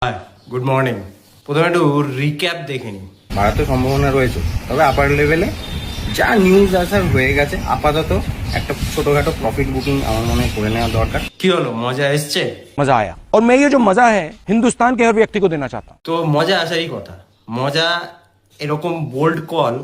High, good morning. প্রথমে একটু recap দেখে নিই। বাড়াতে সম্ভাবনা রয়েছে, তবে আপার লেভেলে যা নিউজ আসার হয়ে গেছে আপাতত একটা ছোটখাটো প্রফিট বুকিং আমার মনে হয় করে নেওয়া দরকার। কি হলো, মজা এসছে? मजा आया और मैं ये जो मजा है हिंदुस्तान के हर व्यक्ति को देना चाहता हूँ। তো মজা আসারই কথা। মজা এরকম বোল্ড কল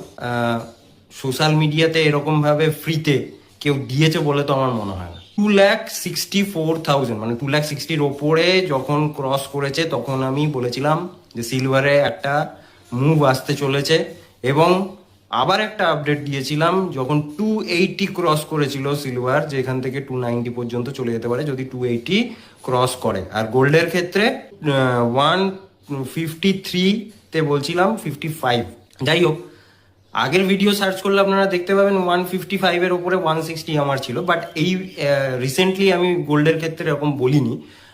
সোশ্যাল মিডিয়াতে এরকম ভাবে ফ্রিতে কেউ দিয়েছে বলে তো আমার মনে হয় না। 2,64,000 মানে 2,60,000 ওপরে যখন ক্রস করেছে তখন আমি বলেছিলাম যে সিলভারে একটা মুভ আসতে চলেছে, এবং আবার একটা আপডেট দিয়েছিলাম যখন 280 ক্রস করেছিল সিলভার, যেখান থেকে 290 পর্যন্ত চলে যেতে পারে যদি 280 ক্রস করে। আর গোল্ডের ক্ষেত্রে 153 তে বলছিলাম 55। যাই হোক, আগের ভিডিও সার্চ করলে আপনারা দেখতে পাবেন 155 এর উপরে 160 আমার ছিল, বাট এই রিসেন্টলি আমি গোল্ডের ক্ষেত্রে এরকম বলিনি।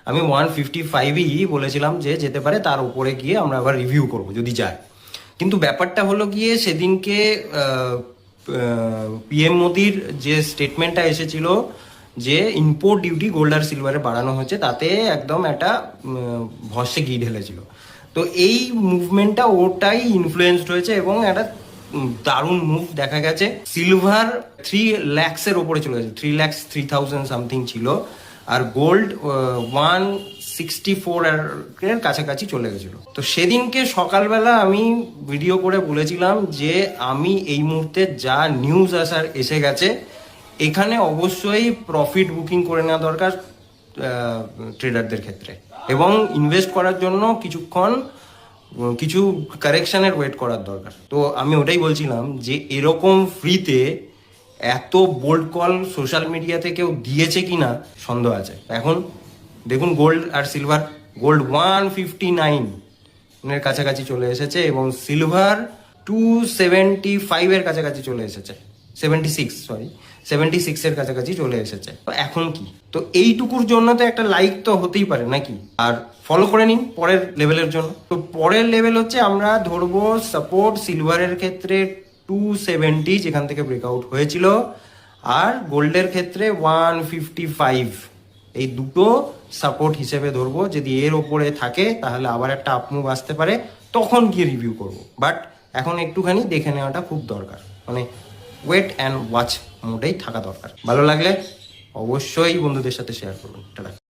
আমি 155ই বলেছিলাম যে যেতে পারে, তার উপরে গিয়ে আমরা আবার রিভিউ করব যদি যায়। কিন্তু ব্যাপারটা হলো গিয়ে সেদিনকে পিএম মোদির যে স্টেটমেন্টটা এসেছিল যে ইম্পোর্ট ডিউটি গোল্ড আর সিলভারে বাড়ানো হচ্ছে, তাতে একদম একটা ভস্যে ঘি ঢেলেছিল। তো এই মুভমেন্টটা ওটাই ইনফ্লুয়েসড হয়েছে এবং একটা দারুণ মুভ দেখা গেছে। সিলভার 3 lakhs-এর ওপরে চলে গেছে, 3,03,000 সামথিং ছিল, আর গোল্ড 164 এর কাছাকাছি চলে গেছিল। তো সেদিনকে সকালবেলা আমি ভিডিও করে বলেছিলাম যে আমি এই মুহূর্তে যা নিউজ আসার এসে গেছে, এখানে অবশ্যই প্রফিট বুকিং করে নেওয়া দরকার ট্রেডারদের ক্ষেত্রে, এবং ইনভেস্ট করার জন্য কিছু কারেকশনের ওয়েট করার দরকার। তো আমি ওটাই বলছিলাম যে এরকম ফ্রিতে এত বোল্ড কল সোশ্যাল মিডিয়াতে কেউ দিয়েছে কিনা সন্দেহ আছে। এখন দেখুন গোল্ড আর সিলভার, গোল্ড 159 এর কাছাকাছি চলে এসেছে এবং সিলভার 275 এর কাছাকাছি চলে এসেছে, 76 এর কাছাকাছি চলে এসেছে। তো এখন কি, তো এইটুকুর জন্য তো একটা লাইক তো হতেই পারে নাকি, আর ফলো করে নিন পরের লেভেলের জন্য। তো পরের লেভেল হচ্ছে আমরা ধরবো সাপোর্ট সিলভারের ক্ষেত্রে 270 যেখান থেকে ব্রেকআউট হয়েছিল, আর গোল্ডের ক্ষেত্রে 155। এই দুটো সাপোর্ট হিসেবে ধরবো। যদি এর ওপরে থাকে তাহলে আবার একটা আপমুভ আসতে পারে, তখন গিয়ে রিভিউ করব। বাট এখন একটুখানি দেখে নেওয়াটা খুব দরকার, মানে ওয়েট অ্যান্ড ওয়াচ মোডেই থাকা দরকার। ভালো লাগলে অবশ্যই বন্ধুদের সাথে শেয়ার করুন। টাটা।